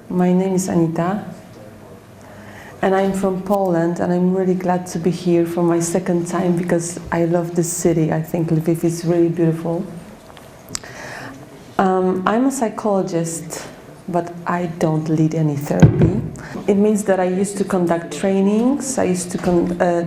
My name is Anita, and I'm from Poland, and I'm really glad to be here for my second time because I love this city. I think Lviv is really beautiful. I'm a psychologist, but I don't lead any therapy. It means that I used to conduct trainings, I used to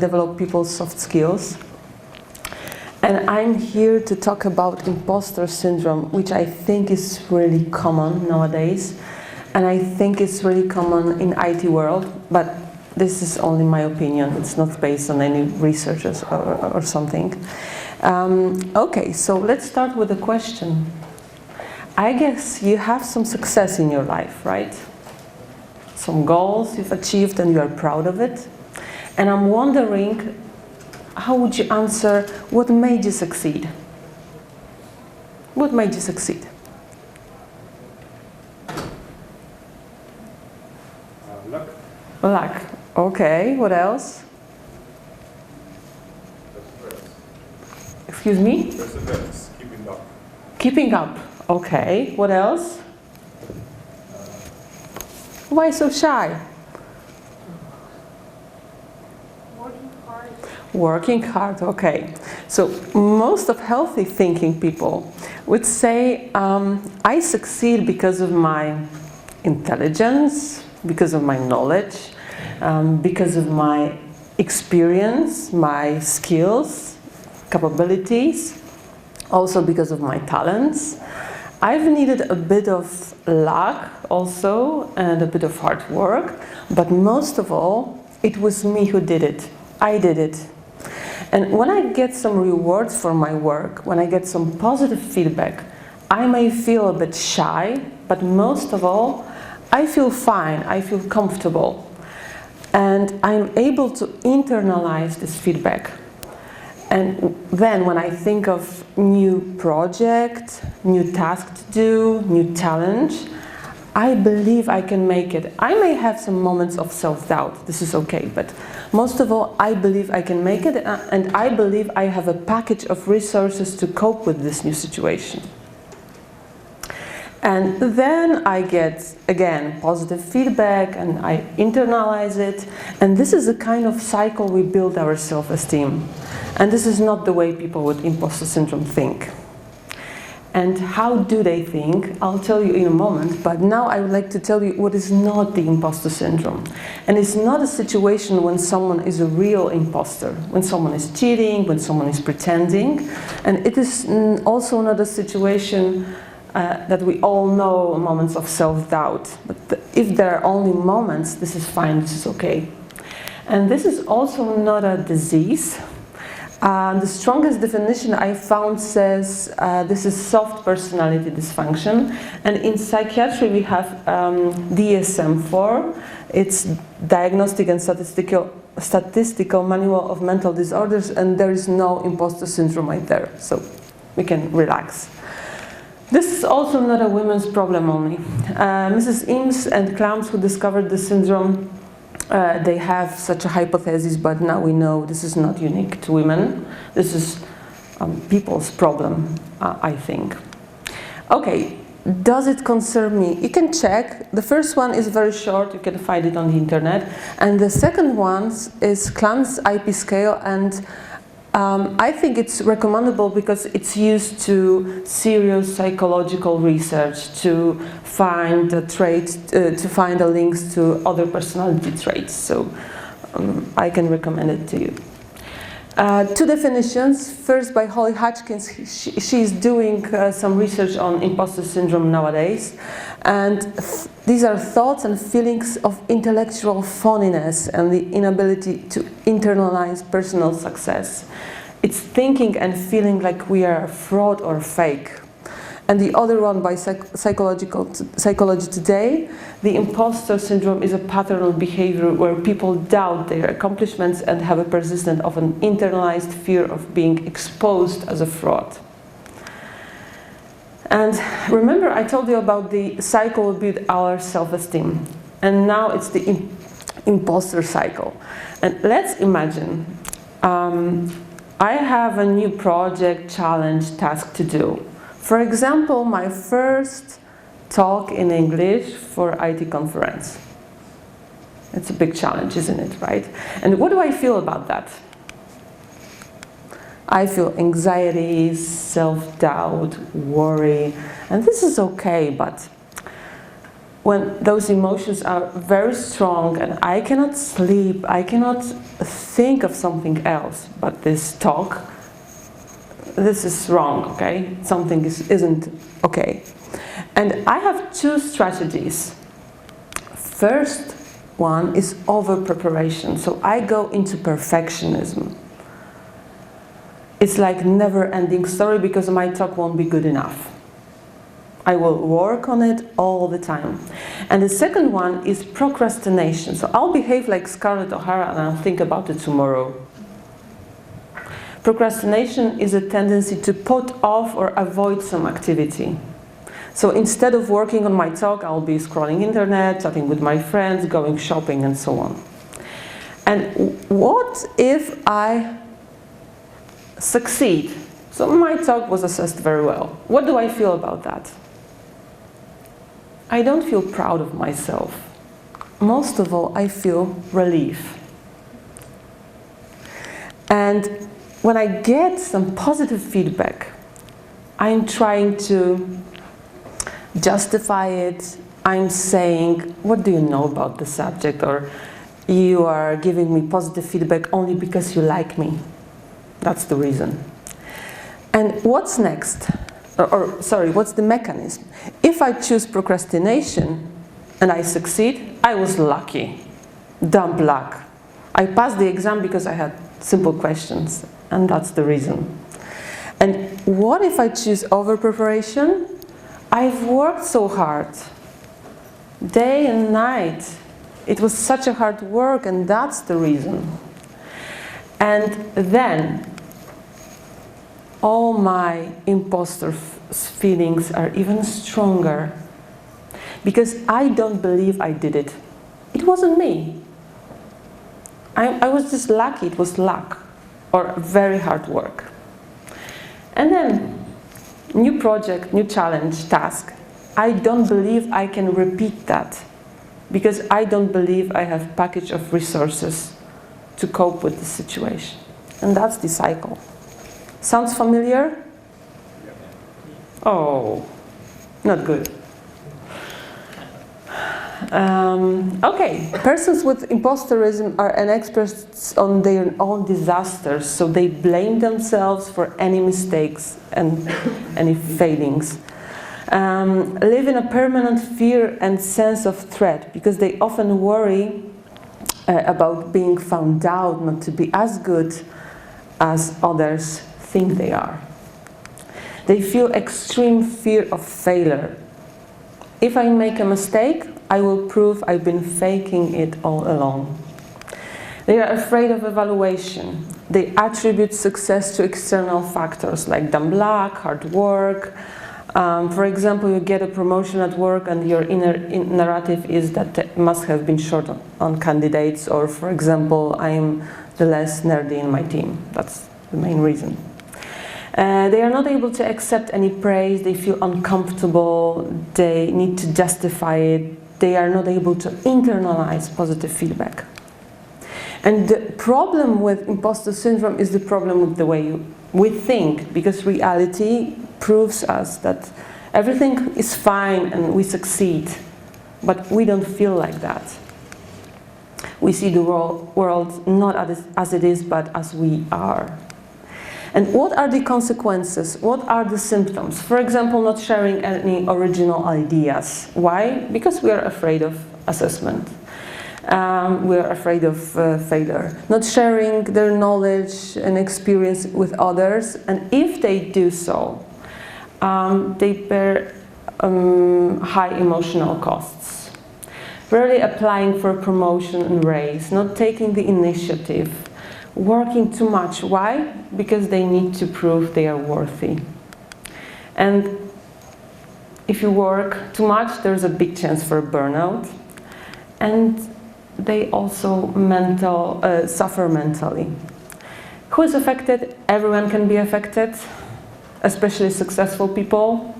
develop people's soft skills. And I'm here to talk about imposter syndrome, which I think is really common nowadays. And I think it's really common in IT world, but this is only my opinion. It's not based on any researchers or something. Okay, so let's start with a question. I guess you have some success in your life, right? Some goals you've achieved and you are proud of it. And I'm wondering, how would you answer what made you succeed? What made you succeed? Luck. Luck. Okay, what else? Perseverance. Excuse me? Perseverance. Keeping up. Keeping up. Okay, what else? Why so shy? Working hard. Working hard, okay. So most of healthy thinking people would say, I succeed because of my intelligence, because of my knowledge, because of my experience, my skills, capabilities, also because of my talents. I've needed a bit of luck also and a bit of hard work, but most of all, it was me who did it. I did it. And when I get some rewards for my work, when I get some positive feedback, I may feel a bit shy, but most of all, I feel fine, I feel comfortable. And I'm able to internalize this feedback. And then when I think of new project, new task to do, new challenge, I believe I can make it. I may have some moments of self-doubt, this is okay, but most of all, I believe I can make it, and I believe I have a package of resources to cope with this new situation. And then I get, again, positive feedback and I internalize it. And this is a kind of cycle we build our self-esteem. And this is not the way people with imposter syndrome think. And how do they think? I'll tell you in a moment, but now I would like to tell you what is not the imposter syndrome. And it's not a situation when someone is a real imposter, when someone is cheating, when someone is pretending. And it is also not a situation that we all know moments of self-doubt. But if there are only moments, this is fine, this is okay. And this is also not a disease. The strongest definition I found says this is soft personality dysfunction. And in psychiatry we have DSM-4. It's Diagnostic and Statistical Manual of Mental Disorders, and there is no imposter syndrome right there. So we can relax. This is also not a women's problem only. Mrs. Ims and Klams, who discovered the syndrome, they have such a hypothesis, but now we know this is not unique to women. This is people's problem, I think. Okay, does it concern me? You can check. The first one is very short, you can find it on the internet. And the second one is Klams IP scale, and I think it's recommendable because it's used to serious psychological research to find the traits, to find the links to other personality traits. So I can recommend it to you. Two definitions. First by Holly Hodgkins. She's doing some research on imposter syndrome nowadays. And these are thoughts and feelings of intellectual phoniness and the inability to internalize personal success. It's thinking and feeling like we are a fraud or fake. And the other one by Psychology Today, the imposter syndrome is a pattern of behavior where people doubt their accomplishments and have a persistent, often internalized fear of being exposed as a fraud. And remember I told you about the cycle of build our self-esteem. And now it's the imposter cycle. And let's imagine I have a new project, challenge, task to do. For example, my first talk in English for IT conference. It's a big challenge, isn't it, right? And what do I feel about that? I feel anxiety, self-doubt, worry, and this is okay, but when those emotions are very strong and I cannot sleep, I cannot think of something else but this talk, this is wrong, okay? Something isn't okay. And I have two strategies. First one is over-preparation. So I go into perfectionism. It's like never-ending story because my talk won't be good enough. I will work on it all the time. And the second one is procrastination. So I'll behave like Scarlett O'Hara and I'll think about it tomorrow. Procrastination is a tendency to put off or avoid some activity. So instead of working on my talk, I'll be scrolling internet, chatting with my friends, going shopping, and so on. And what if I succeed? So my talk was assessed very well. What do I feel about that? I don't feel proud of myself. Most of all, I feel relief. And when I get some positive feedback, I'm trying to justify it. I'm saying, what do you know about the subject? Or you are giving me positive feedback only because you like me. That's the reason. And what's next? What's the mechanism? If I choose procrastination and I succeed, I was lucky. Dumb luck. I passed the exam because I had simple questions, and that's the reason. And what if I choose over-preparation? I've worked so hard, day and night. It was such a hard work, and that's the reason. And then all my imposter feelings are even stronger because I don't believe I did it. It wasn't me. I was just lucky. It was luck or very hard work. And then new project, new challenge, task. I don't believe I can repeat that because I don't believe I have a package of resources to cope with the situation. And that's the cycle. Sounds familiar? Oh, not good. Okay, persons with impostorism are an experts on their own disasters, so they blame themselves for any mistakes and any failings. Live in a permanent fear and sense of threat because they often worry about being found out, not to be as good as others think they are. They feel extreme fear of failure. If I make a mistake, I will prove I've been faking it all along. They are afraid of evaluation. They attribute success to external factors like dumb luck, hard work. For example, you get a promotion at work and your inner narrative is that it must have been short on candidates, or for example, I am the less nerdy in my team. That's the main reason. They are not able to accept any praise, they feel uncomfortable, they need to justify it, they are not able to internalize positive feedback. And the problem with imposter syndrome is the problem with the way we think, because reality proves us that everything is fine and we succeed, but we don't feel like that. We see the world not as it is, but as we are. And what are the consequences? What are the symptoms? For example, not sharing any original ideas. Why? Because we are afraid of assessment. We are afraid of failure. Not sharing their knowledge and experience with others. And if they do so, they bear high emotional costs. Rarely applying for a promotion and raise. Not taking the initiative. Working too much. Why? Because they need to prove they are worthy. And if you work too much, there's a big chance for a burnout. And they also suffer mentally. Who is affected? Everyone can be affected, especially successful people.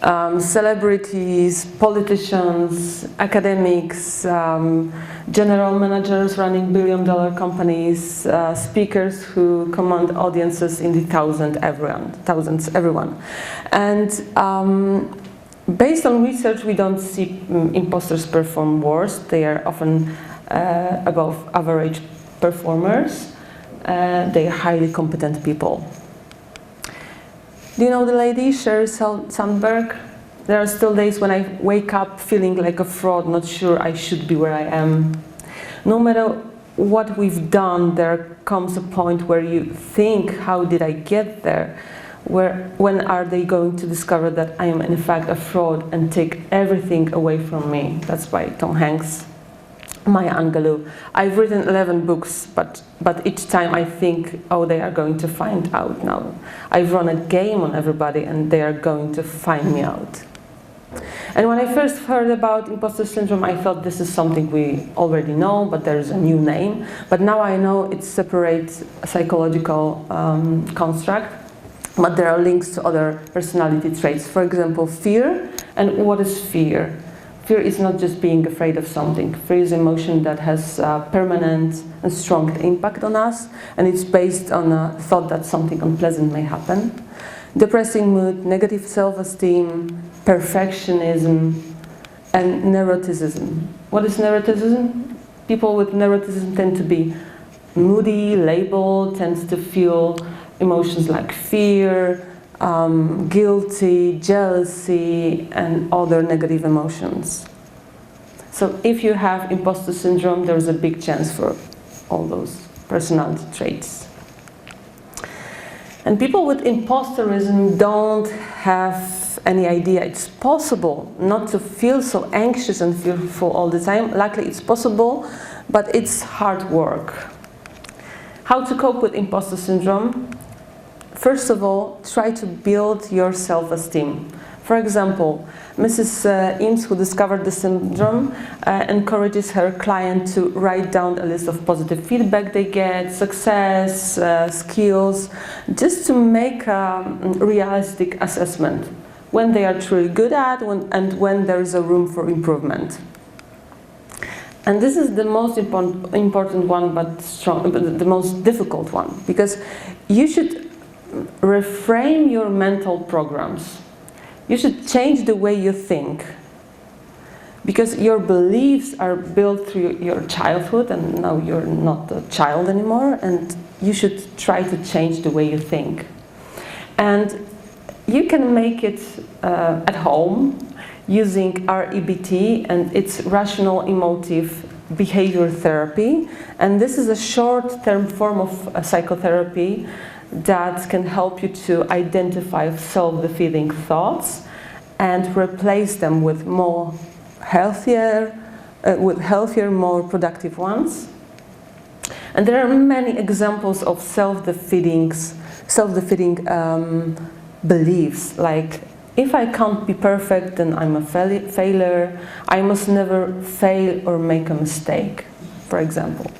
celebrities, politicians, academics, general managers running billion-dollar companies, speakers who command audiences in the thousands, everyone. And based on research, we don't see imposters perform worse. They are often above average performers. They are highly competent people. Do you know the lady, Sheryl Sandberg? There are still days when I wake up feeling like a fraud, not sure I should be where I am. No matter what we've done, there comes a point where you think, how did I get there? When are they going to discover that I am in fact a fraud and take everything away from me? That's by Tom Hanks. Maya Angelou. I've written 11 books, but each time I think, oh, they are going to find out now. I've run a game on everybody and they are going to find me out. And when I first heard about imposter syndrome, I thought this is something we already know, but there is a new name. But now I know it's a separate psychological construct, but there are links to other personality traits. For example, fear. And what is fear? Fear is not just being afraid of something. Fear is an emotion that has a permanent and strong impact on us, and it's based on a thought that something unpleasant may happen. Depressing mood, negative self-esteem, perfectionism, and neuroticism. What is neuroticism? People with neuroticism tend to be moody, labeled, tend to feel emotions like fear, guilty, jealousy, and other negative emotions. So if you have imposter syndrome, there's a big chance for all those personality traits. And people with impostorism don't have any idea it's possible not to feel so anxious and fearful all the time. Luckily, it's possible, but it's hard work. How to cope with imposter syndrome? First of all, try to build your self-esteem. For example, Mrs. Eames, who discovered the syndrome, encourages her client to write down a list of positive feedback they get, success, skills, just to make a realistic assessment when they are truly good at and when there is a room for improvement. And this is the most important one, but the most difficult one, because you should reframe your mental programs. You should change the way you think, because your beliefs are built through your childhood, and now you're not a child anymore, and you should try to change the way you think. And you can make it at home using REBT, and it's rational emotive behavior therapy. And this is a short-term form of psychotherapy that can help you to identify self-defeating thoughts and replace them with healthier, more productive ones. And there are many examples of self-defeating beliefs, like, if I can't be perfect, then I'm a failure. I must never fail or make a mistake, for example.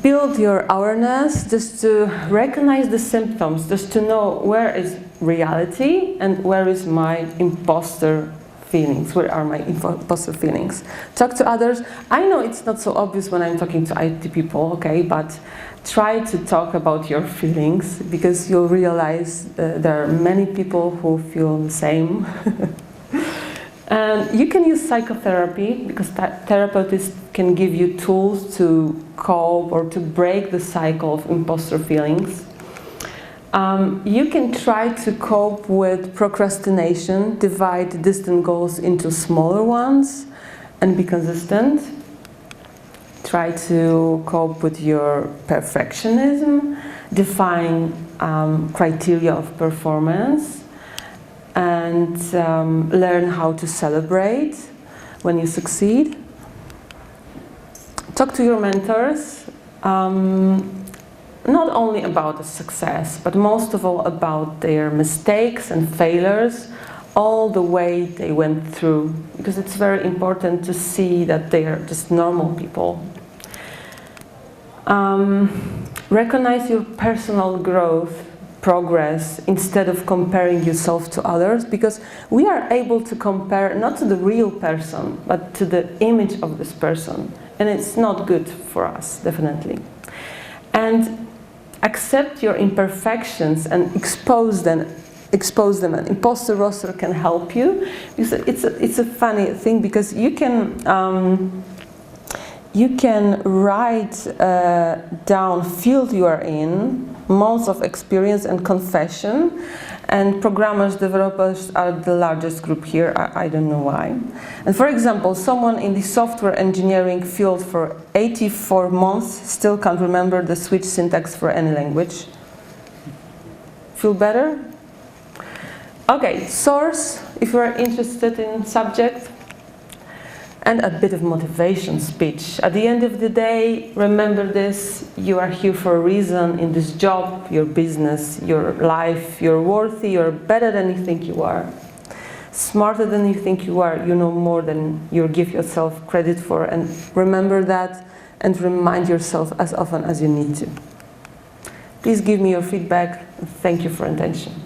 Build your awareness just to recognize the symptoms, just to know where is reality and where is my imposter feelings, where are my imposter feelings. Talk to others. I know it's not so obvious when I'm talking to IT people, okay, but try to talk about your feelings, because you'll realize there are many people who feel the same. And you can use psychotherapy, because therapists can give you tools to cope or to break the cycle of imposter feelings. You can try to cope with procrastination, divide distant goals into smaller ones, and be consistent. Try to cope with your perfectionism, define criteria of performance, and learn how to celebrate when you succeed. Talk to your mentors, not only about the success, but most of all about their mistakes and failures, all the way they went through, because it's very important to see that they are just normal people. Recognize your personal growth. progress instead of comparing yourself to others, because we are able to compare not to the real person but to the image of this person, and it's not good for us, definitely. And accept your imperfections and expose them, and Impostor roster can help you, because it's a funny thing, because you can write down field you are in, months of experience and confession, and programmers, developers are the largest group here. I don't know why. And for example, someone in the software engineering field for 84 months still can't remember the switch syntax for any language. Feel better? Okay, source, if you are interested in subject, and a bit of motivation speech. At the end of the day, remember this: you are here for a reason in this job, your business, your life. You're worthy, you're better than you think you are, smarter than you think you are, you know more than you give yourself credit for, and remember that and remind yourself as often as you need to. Please give me your feedback. Thank you for attention.